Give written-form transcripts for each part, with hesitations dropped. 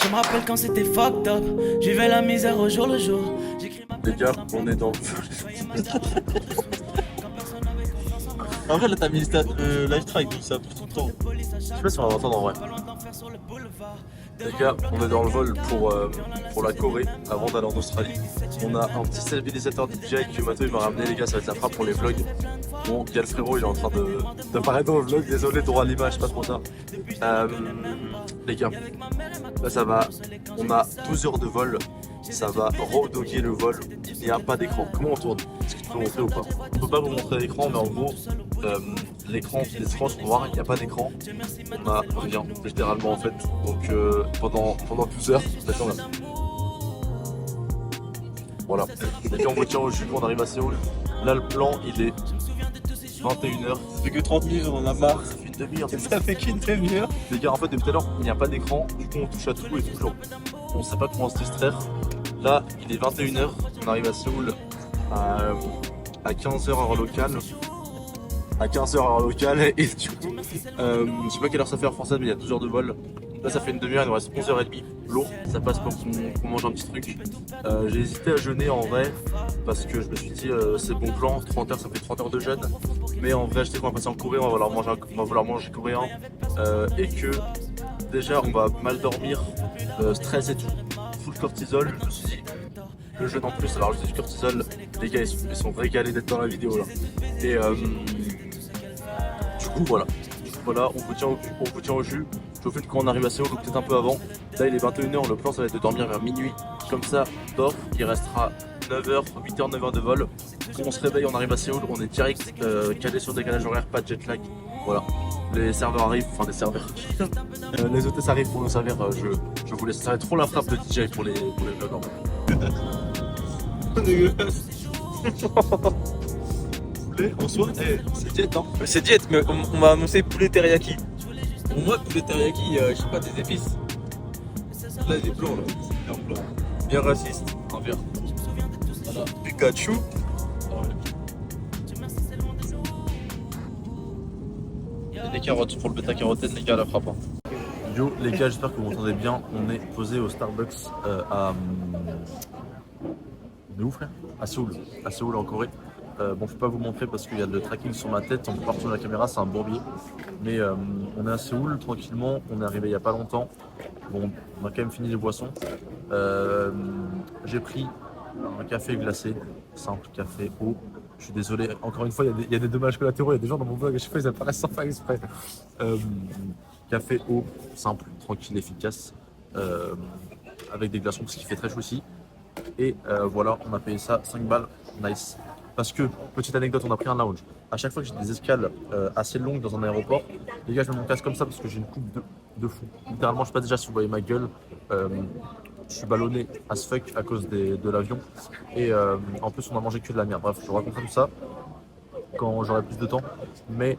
me rappelle quand c'était fucked up. J'y vais la misère au jour le jour. Les gars, on est dans. En vrai, là, t'as mis le live track, donc ça a pris tout le temps. Je sais pas si on va l'entendre en vrai. Les gars, on est dans le vol pour la Corée avant d'aller en Australie. On a un petit stabilisateur DJI que Mato il m'a ramené, les gars, ça va être la frappe pour les vlogs. Bon, il y a le frérot, il est en train d'apparaître dans le vlog, désolé, droit à l'image, pas trop ça. Les gars, là ça va, on a 12 heures de vol, ça va road-dogger le vol, il n'y a pas d'écran. Comment on tourne? Est-ce que tu peux montrer ou pas? On peut pas vous montrer l'écran, mais en gros, l'écran, les écrans sont noirs, il n'y a pas d'écran, on a rien, littéralement en fait. Donc pendant 12 heures, d'accord là. Voilà. Et puis on vous tient au jus quand on arrive à Séoul. Là le plan il est 21h. Ça fait que 30 minutes, on en a marre. Ça fait une demi-heure. Ça fait qu'une demi-heure. Les gars, en fait, depuis tout à l'heure, il n'y a pas d'écran. Du coup, on touche à tout et toujours. On sait pas comment se distraire. Là, il est 21h. On arrive à Séoul à 15h heure locale. À 15h heure locale. Et du coup, je sais pas quelle heure ça fait en français, mais il y a 12 heures de vol. Là, ça fait une demi-heure. Il nous reste 11h30. Lourd. Ça passe pour qu'on mange un petit truc. J'ai hésité à jeûner en vrai. Parce que je me suis dit, c'est bon plan. 30 heures, ça fait 30 heures de jeûne. Mais en vrai, je sais qu'on va passer en Corée, on va vouloir manger coréen et que déjà on va mal dormir, stress et tout, full cortisol. Je me suis dit, le jeûne en plus, ça va rajouter du cortisol. Les gars, ils sont régalés d'être dans la vidéo là. Et du coup, voilà. On vous tient au jus. Je vous fais quand on arrive à Séoul ou peut-être un peu avant. Là, il est 21h, le plan ça va être de dormir vers minuit. Comme ça, dort, il restera 9h, 8h, 9h de vol. Quand on se réveille, on arrive à Séoul, on est direct calé sur décalage horaire, pas de jet lag. Voilà. Les serveurs arrivent, enfin les serveurs. Les hôtesses arrivent pour nous servir. Je vous laisse. Ça va être trop la frappe de DJ pour les vlogs en fait. Dégueulasse. Poulet en soi, c'est diète, hein. C'est diète, mais on m'a annoncé poulet teriyaki. Pour moi, poulet teriyaki, je sais pas, des épices. Là, des blancs, là. Bien blanc. Bien raciste. En bien. Voilà. Pikachu. Il y a des carottes pour le bêta carotène, les gars, à la frappe. Hein. Yo, les gars, j'espère que vous m'entendez bien. On est posé au Starbucks à. On est où, frère? À Séoul en Corée. Bon, je peux pas vous montrer parce qu'il y a le tracking sur ma tête. On peut pas retourner la caméra, c'est un bourbier. Mais on est à Séoul tranquillement. On est arrivé il y a pas longtemps. Bon, on a quand même fini les boissons. J'ai pris un café glacé, simple café eau. Je suis désolé, encore une fois, il y a des dommages collatéraux. Il y a des gens dans mon blog, je sais pas, ils apparaissent sans faire exprès. Café eau, simple, tranquille, efficace, avec des glaçons parce qu'il fait très chaud aussi. Et voilà, on a payé ça 5 balles, nice. Parce que, petite anecdote, on a pris un lounge. À chaque fois que j'ai des escales assez longues dans un aéroport, les gars, je mets mon casque comme ça parce que j'ai une coupe de fou. Littéralement, je sais pas déjà si vous voyez ma gueule. Je suis ballonné as fuck à cause de l'avion. Et en plus, on a mangé que de la merde. Bref, je vous raconterai tout ça quand j'aurai plus de temps. Mais,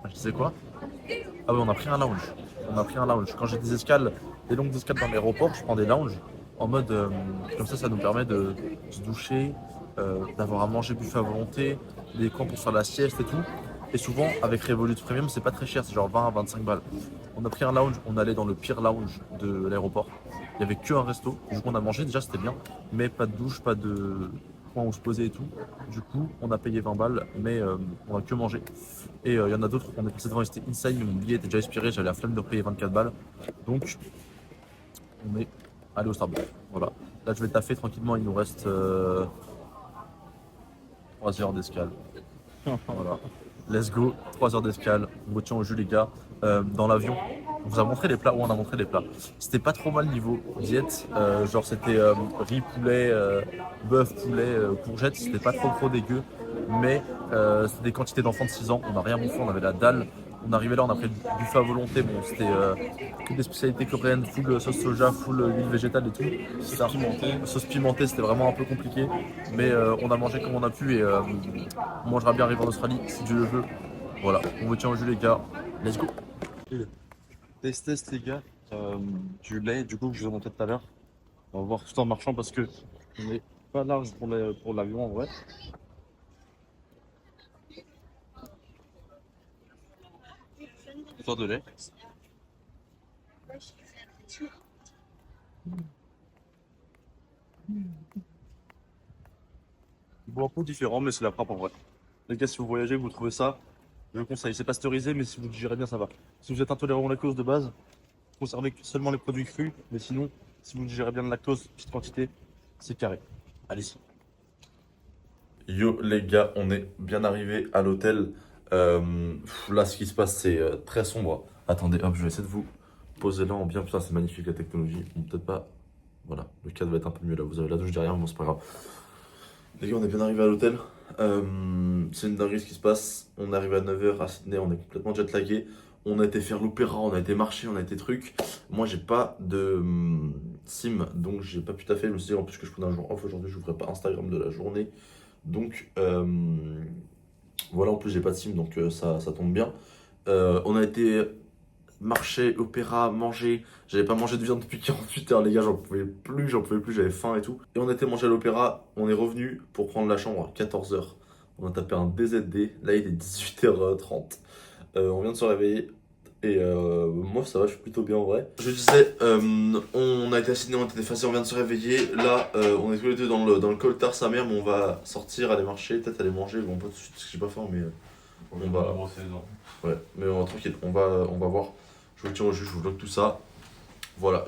je disais quoi? Ah oui, on a pris un lounge. Quand j'ai des longues escales dans l'aéroport, je prends des lounges en mode comme ça nous permet de se doucher, d'avoir à manger buffet à volonté, des coins pour faire la sieste et tout. Et souvent avec Revolut Premium c'est pas très cher, c'est genre 20 à 25 balles. On a pris un lounge, on allait dans le pire lounge de l'aéroport. Il y avait que un resto, du coup on a mangé, déjà c'était bien, mais pas de douche, pas de coin où se poser et tout. Du coup on a payé 20 balles, mais on a que mangé. Et il y en a d'autres, on est passé devant, c'était insane, mais mon billet était déjà expiré, j'avais la flemme de payer 24 balles. Donc on est allé au Starbucks. Voilà. Là, je vais taffer tranquillement. Il nous reste 3 heures d'escale. Voilà. Let's go. 3 heures d'escale. On vous tient au jus, les gars. Dans l'avion, on vous a montré les plats. Ouais, on a montré les plats. C'était pas trop mal niveau diète. Genre, c'était riz, poulet, bœuf, poulet, courgettes. C'était pas trop dégueu. Mais c'était des quantités d'enfants de 6 ans. On n'a rien bouffé. On avait la dalle. On est arrivé là, on a pris du buffet à volonté. Bon, c'était que des spécialités coréennes, full sauce soja, full huile végétale et tout. Sauce pimentée, c'était vraiment un peu compliqué. Mais on a mangé comme on a pu et on mangera bien arrivé en Australie si Dieu le veut. Voilà, on vous tient au jus, les gars. Let's go. Test, les gars. Du lait, du coup, que je vous ai montré tout à l'heure. On va voir tout en marchant parce que on n'est pas large pour l'avion en vrai. Histoire de lait. Bon, un peu différent, mais c'est la frappe en vrai. Les gars, si vous voyagez, vous trouvez ça, je vous conseille. C'est pasteurisé, mais si vous digérez bien, ça va. Si vous êtes intolérant au lactose de base, conservez seulement les produits crus. Mais sinon, si vous digérez bien le lactose, petite quantité, c'est carré. Allez-y. Yo les gars, on est bien arrivé à l'hôtel. Là, ce qui se passe, c'est très sombre. Attendez, hop, je vais essayer de vous poser là en bien. Putain, c'est magnifique la technologie. Bon, peut-être pas. Voilà, le cadre va être un peu mieux là. Vous avez la douche derrière, mais bon, c'est pas grave. Les gars, on est bien arrivé à l'hôtel. C'est une dinguerie ce qui se passe. On est arrivé à 9h à Sydney, on est complètement jet lagué. On a été faire l'opéra, on a été marcher, on a été truc. Moi, j'ai pas de sim, donc j'ai pas pu taffer. Je me suis dit en plus que je prenais un jour off aujourd'hui, je n'ouvrais pas Instagram de la journée. Donc voilà, en plus j'ai pas de sim, donc ça tombe bien. On a été marcher, opéra, manger. J'avais pas mangé de viande depuis 48 heures, les gars, j'en pouvais plus, j'avais faim et tout. Et on était manger à l'opéra, on est revenu pour prendre la chambre à 14h. On a tapé un DZD, là il est 18h30. On vient de se réveiller. Et moi ça va, je suis plutôt bien en vrai. Je disais, on a été à Sydney, on était déphasés, on vient de se réveiller. Là, on est tous les deux dans le coltard sa mère, mais on va sortir, aller marcher, peut-être aller manger. Bon, pas tout de suite parce que j'ai pas faim, mais on va. Ouais, mais tranquille, on va voir. Je vous le tiens au jus, je vous vlog tout ça. Voilà,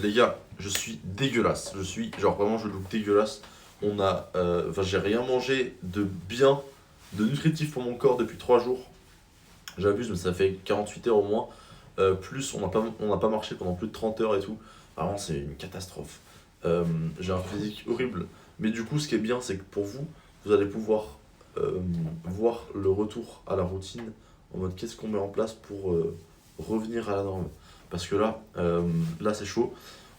les gars, je suis dégueulasse. Je suis, genre vraiment, je look dégueulasse. Enfin, j'ai rien mangé de bien, de nutritif pour mon corps depuis 3 jours. J'abuse, mais ça fait 48 heures au moins. Plus, on n'a pas marché pendant plus de 30 heures et tout. Vraiment, c'est une catastrophe. J'ai un physique horrible. Mais du coup, ce qui est bien, c'est que pour vous, vous allez pouvoir voir le retour à la routine en mode qu'est-ce qu'on met en place pour revenir à la norme. Parce que là c'est chaud.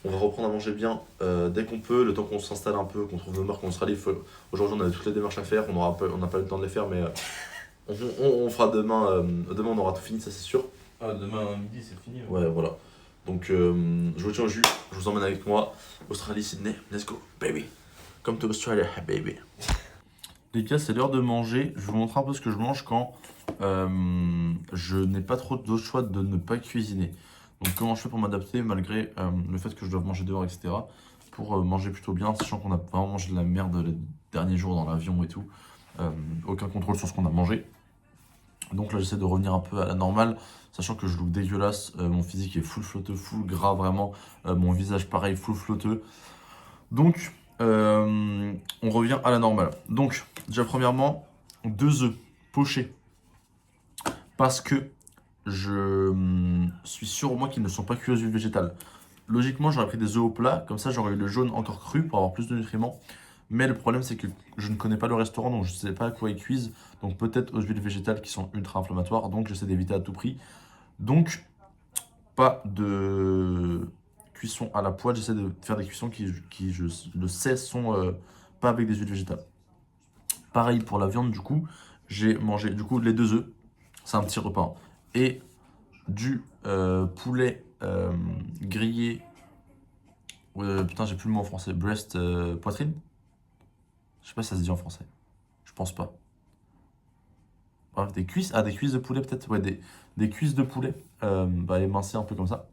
On va reprendre à manger bien dès qu'on peut, le temps qu'on s'installe un peu, qu'on trouve nos marques, qu'on se rallie. Aujourd'hui, on avait toutes les démarches à faire. On n'a pas eu le temps de les faire, mais on fera demain. Demain, on aura tout fini, ça c'est sûr. Ah, demain midi, c'est fini. Ouais, voilà. Donc, je vous tiens au jus. Je vous emmène avec moi. Australie, Sydney, let's go, baby. Come to Australia, baby. Les gars, c'est l'heure de manger. Je vais vous montrer un peu ce que je mange quand je n'ai pas trop d'autre choix de ne pas cuisiner. Donc comment je fais pour m'adapter malgré le fait que je dois manger dehors, etc. Pour manger plutôt bien, sachant qu'on a vraiment mangé de la merde les derniers jours dans l'avion et tout. Aucun contrôle sur ce qu'on a mangé. Donc là j'essaie de revenir un peu à la normale, sachant que je look dégueulasse. Mon physique est full flotteux, full gras vraiment. Mon visage pareil, full flotteux. Donc on revient à la normale. Donc déjà premièrement, 2 œufs pochés. Parce que je suis sûr au moins qu'ils ne sont pas cuits aux huiles végétales. Logiquement, j'aurais pris des œufs au plat, comme ça j'aurais eu le jaune encore cru pour avoir plus de nutriments. Mais le problème, c'est que je ne connais pas le restaurant, donc je ne sais pas à quoi ils cuisent. Donc peut-être aux huiles végétales qui sont ultra inflammatoires, donc j'essaie d'éviter à tout prix. Donc, pas de cuisson à la poêle, j'essaie de faire des cuissons qui je le sais, sont pas avec des huiles végétales. Pareil pour la viande, du coup, j'ai mangé les 2 œufs, c'est un petit repas, et du poulet grillé, putain j'ai plus le mot en français, breast, poitrine. Je sais pas si ça se dit en français, je pense pas. Bref, des cuisses de poulet peut-être, ouais, des cuisses de poulet, émincées un peu comme ça.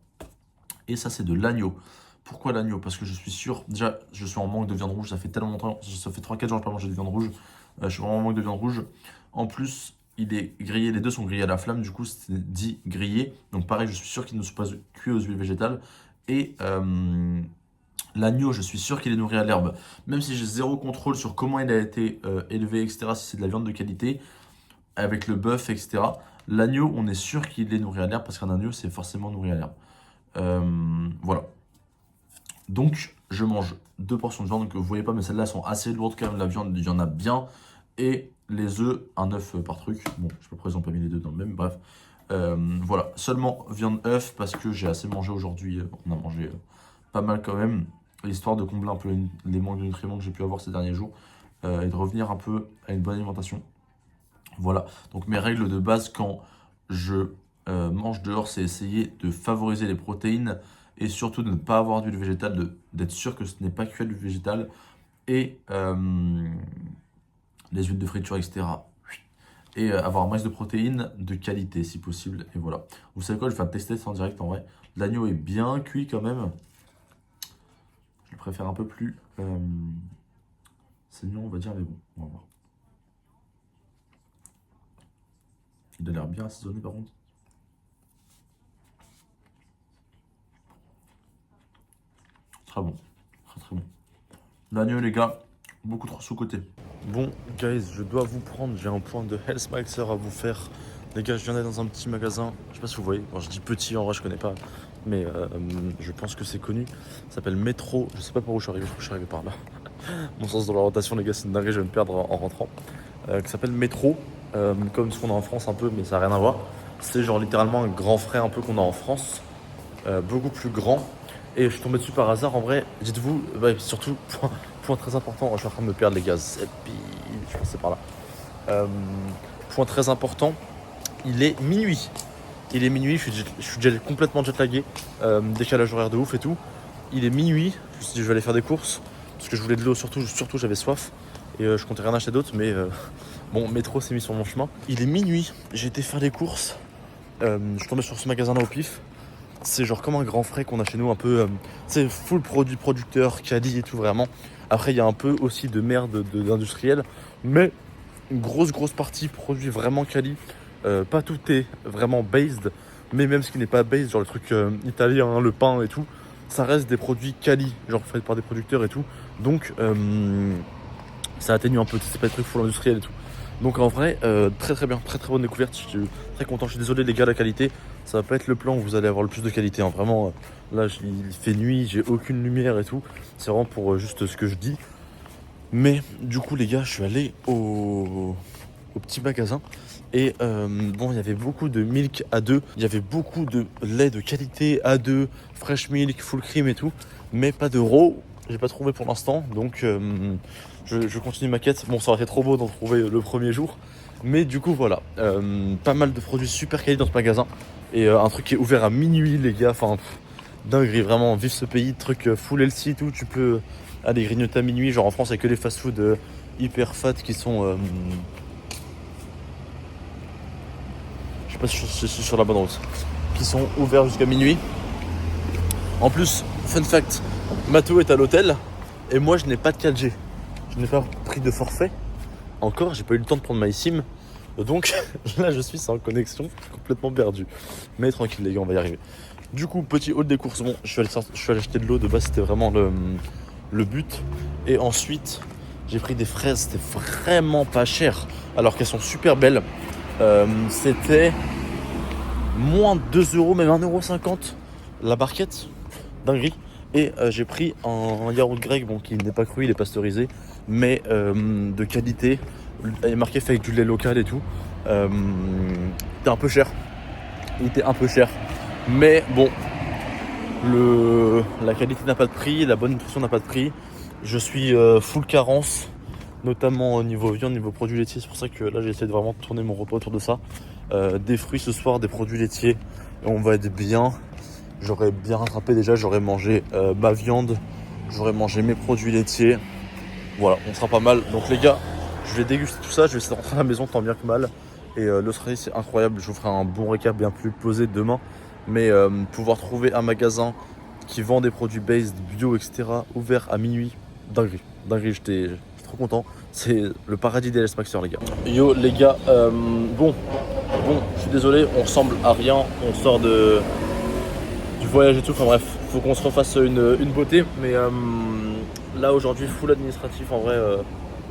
Et ça c'est de l'agneau. Pourquoi l'agneau? Parce que je suis sûr, déjà je suis en manque de viande rouge, ça fait tellement longtemps, ça fait 3-4 jours que je n'ai pas mangé de viande rouge. Je suis vraiment en manque de viande rouge. En plus, il est grillé, les deux sont grillés à la flamme, du coup c'est dit grillé. Donc pareil, je suis sûr qu'ils ne sont pas cuits aux huiles végétales. Et l'agneau, je suis sûr qu'il est nourri à l'herbe. Même si j'ai zéro contrôle sur comment il a été élevé, etc., si c'est de la viande de qualité, avec le bœuf, etc. L'agneau, on est sûr qu'il est nourri à l'herbe, parce qu'un agneau, c'est forcément nourri à l'herbe. Voilà. Donc, je mange 2 portions de viande, donc vous voyez pas, mais celles-là sont assez lourdes quand même, la viande, il y en a bien. Et les œufs, un œuf par truc. Bon, je sais pas pourquoi ils ont pas mis les deux dans le même, bref. Voilà, seulement viande œuf, parce que j'ai assez mangé aujourd'hui, on a mangé pas mal quand même, histoire de combler un peu les manques de nutriments que j'ai pu avoir ces derniers jours, et de revenir un peu à une bonne alimentation. Voilà, donc mes règles de base quand je mange dehors, c'est essayer de favoriser les protéines et surtout de ne pas avoir d'huile végétale, d'être sûr que ce n'est pas cuit à l'huile végétale et les huiles de friture, etc. Et avoir un max de protéines de qualité si possible. Et voilà. Vous savez quoi, je vais faire tester ça en direct en vrai. L'agneau est bien cuit quand même. Je le préfère un peu plus saignant, on va dire, mais bon, on va voir. Il a l'air bien assaisonné par contre. Très bon, très bon. L'agneau les gars, beaucoup trop sous-côté. Bon guys, je dois vous prendre, j'ai un point de Health Mixer à vous faire. Les gars, je viens d'aller dans un petit magasin, je sais pas si vous voyez, bon, je dis petit en vrai je connais pas, mais je pense que c'est connu. Ça s'appelle Métro, je sais pas par où je suis arrivé, je crois que je suis arrivé par là. Mon sens de l'orientation les gars c'est une dinguerie, je vais me perdre en rentrant. Qui s'appelle Métro, comme ce qu'on a en France un peu, mais ça n'a rien à voir. C'est genre littéralement un grand frère un peu qu'on a en France, beaucoup plus grand. Et je suis tombé dessus par hasard en vrai, dites-vous, surtout, point très important, je suis en train de me perdre les gars, je pensais par là. Point très important, il est minuit. Je suis déjà complètement jetlagué, décalage horaire de ouf et tout. Il est minuit, je me suis dit je vais aller faire des courses, parce que je voulais de l'eau, surtout j'avais soif. Et je comptais rien acheter d'autre, mais bon, Métro s'est mis sur mon chemin. Il est minuit, j'ai été faire des courses, je suis tombé sur ce magasin là au pif. C'est genre comme un grand frais qu'on a chez nous, un peu, c'est full produit producteur, quali et tout vraiment. Après il y a un peu aussi de merde d'industriel, mais une grosse partie produit vraiment quali. Pas tout est vraiment based, mais même ce qui n'est pas based, genre le truc italien, hein, le pain et tout, ça reste des produits quali, genre faits par des producteurs et tout. Donc ça atténue un peu, c'est pas des trucs full industriel et tout. Donc en vrai, très bien, très bonne découverte, je suis très content, je suis désolé les gars, la qualité, ça va pas être le plan où vous allez avoir le plus de qualité, hein. Vraiment, là il fait nuit, j'ai aucune lumière et tout, c'est vraiment pour juste ce que je dis. Mais du coup les gars, je suis allé au petit magasin et bon, il y avait beaucoup de milk A2, il y avait beaucoup de lait de qualité A2, fresh milk, full cream et tout, mais pas de raw, j'ai pas trouvé pour l'instant, donc je continue ma quête. Bon, ça aurait été trop beau d'en trouver le premier jour, mais du coup voilà, pas mal de produits super quali dans ce magasin et un truc qui est ouvert à minuit les gars, enfin dinguerie, vraiment, vive ce pays, truc full healthy et tout, tu peux aller grignoter à minuit, genre en France il y a que les fast food hyper fat qui sont je sais pas si je suis sur la bonne route, qui sont ouverts jusqu'à minuit. En plus, fun fact, Mathéo est à l'hôtel et moi je n'ai pas de 4G. Je n'ai pas pris de forfait encore, j'ai pas eu le temps de prendre ma eSIM. Donc là je suis sans connexion, complètement perdu. Mais tranquille les gars, on va y arriver. Du coup, petit haul des courses, bon, je suis allé acheter de l'eau, de base c'était vraiment le but. Et ensuite, j'ai pris des fraises, c'était vraiment pas cher, alors qu'elles sont super belles. C'était moins de 2 €, même 1,50 € la barquette, dinguerie. Et j'ai pris un yaourt grec, bon, qui n'est pas cru, il est pasteurisé, mais de qualité. Il est marqué fait avec du lait local et tout. Il était un peu cher. Mais bon, la qualité n'a pas de prix, la bonne nutrition n'a pas de prix. Je suis full carence, notamment au niveau viande, niveau produits laitiers. C'est pour ça que là j'ai essayé de vraiment tourner mon repas autour de ça. Des fruits ce soir, des produits laitiers, et on va être bien. J'aurais bien rattrapé déjà, j'aurais mangé ma viande, j'aurais mangé mes produits laitiers. Voilà, on sera pas mal. Donc les gars, je vais déguster tout ça, je vais essayer de rentrer à la maison tant bien que mal. Et l'Australie c'est incroyable, je vous ferai un bon récap bien plus posé demain. Mais pouvoir trouver un magasin qui vend des produits based, bio, etc. ouvert à minuit, dinguerie, j'étais trop content. C'est le paradis des Health Mixer les gars. Yo les gars, bon, je suis désolé, on ressemble à rien, on sort du voyage et tout, enfin bref, faut qu'on se refasse une beauté. Mais là aujourd'hui, full administratif en vrai,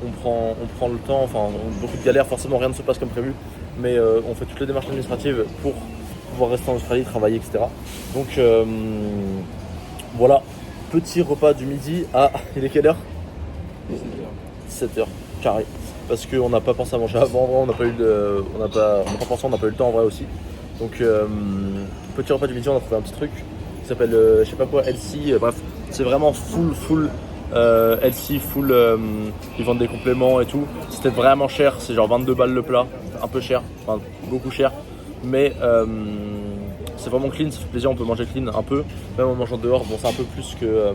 on prend le temps, enfin beaucoup de galères, forcément rien ne se passe comme prévu. Mais on fait toutes les démarches administratives pour pouvoir rester en Australie, travailler, etc. Donc voilà, petit repas du midi à, il est quelle heure ? 17h, carré. Parce qu'on n'a pas pensé à manger avant, on n'a pas eu on n'a pas eu le temps en vrai aussi. Donc petit repas du midi, on a trouvé un petit truc qui s'appelle je sais pas quoi, healthy, bref, c'est vraiment full healthy, full, ils vendent des compléments et tout. C'était vraiment cher, c'est genre 22 balles le plat, un peu cher, enfin beaucoup cher. Mais c'est vraiment clean, ça fait plaisir, on peut manger clean un peu, même en mangeant dehors. Bon, c'est un peu plus que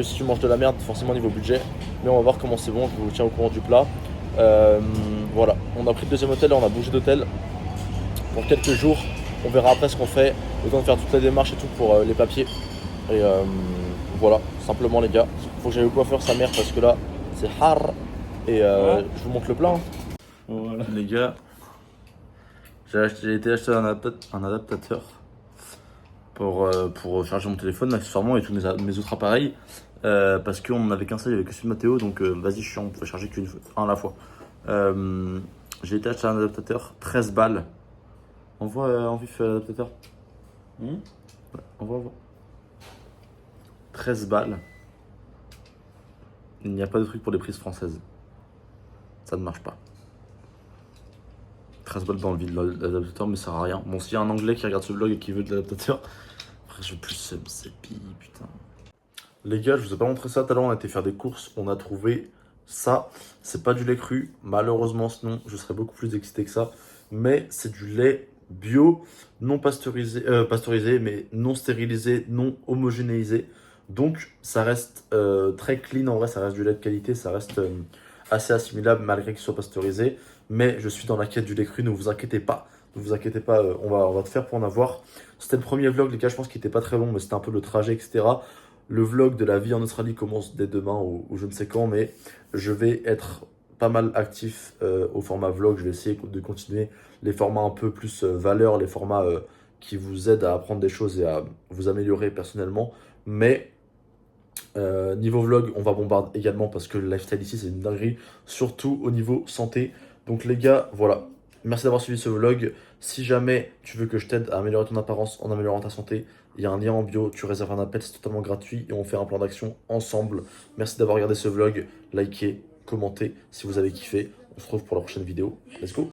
si tu manges de la merde, forcément niveau budget. Mais on va voir comment c'est bon, je vous tiens au courant du plat. Voilà, on a pris le deuxième hôtel, on a bougé d'hôtel pour quelques jours. On verra après ce qu'on fait. le temps de faire toute la démarche et tout pour les papiers. Et voilà, simplement les gars. Faut que j'aille au coiffeur sa mère parce que là, c'est har. Et je vous montre le plan. Voilà. Les gars, j'ai été acheter un adaptateur pour charger mon téléphone, accessoirement, et tous mes autres appareils. Parce qu'on n'en avait qu'un seul, il n'y avait que celui de Mathéo, donc vas-y, chiant, on pouvait charger un à la fois. J'ai été acheter un adaptateur, 13 balles. Envoie en vif l'adaptateur. Ouais, envoie. 13 balles. Il n'y a pas de truc pour les prises françaises. Ça ne marche pas. 13 balles dans le vide, l'adaptateur, mais ça sert à rien. Bon, s'il y a un anglais qui regarde ce vlog et qui veut de l'adaptateur, après je veux plus c'est putain. Les gars, je vous ai pas montré ça tout à l'heure, on a été faire des courses, on a trouvé ça. C'est pas du lait cru, malheureusement, sinon je serais beaucoup plus excité que ça. Mais c'est du lait bio, non pasteurisé, mais non stérilisé, non homogénéisé. Donc ça reste très clean, en vrai, ça reste du lait de qualité, ça reste assez assimilable malgré qu'il soit pasteurisé. Mais je suis dans la quête du lait cru, ne vous inquiétez pas. Ne vous inquiétez pas, on va te faire pour en avoir. C'était le premier vlog, les gars, je pense qu'il était pas très long, mais c'était un peu le trajet, etc. Le vlog de la vie en Australie commence dès demain ou je ne sais quand, mais je vais être pas mal actif au format vlog. Je vais essayer de continuer les formats un peu plus valeur, les formats qui vous aident à apprendre des choses et à vous améliorer personnellement. Mais niveau vlog, on va bombarder également parce que le lifestyle ici, c'est une dinguerie, surtout au niveau santé. Donc les gars, voilà. Merci d'avoir suivi ce vlog. Si jamais tu veux que je t'aide à améliorer ton apparence en améliorant ta santé, il y a un lien en bio, tu réserves un appel, c'est totalement gratuit et on fait un plan d'action ensemble. Merci d'avoir regardé ce vlog, likez, commentez si vous avez kiffé. On se retrouve pour la prochaine vidéo. Let's go!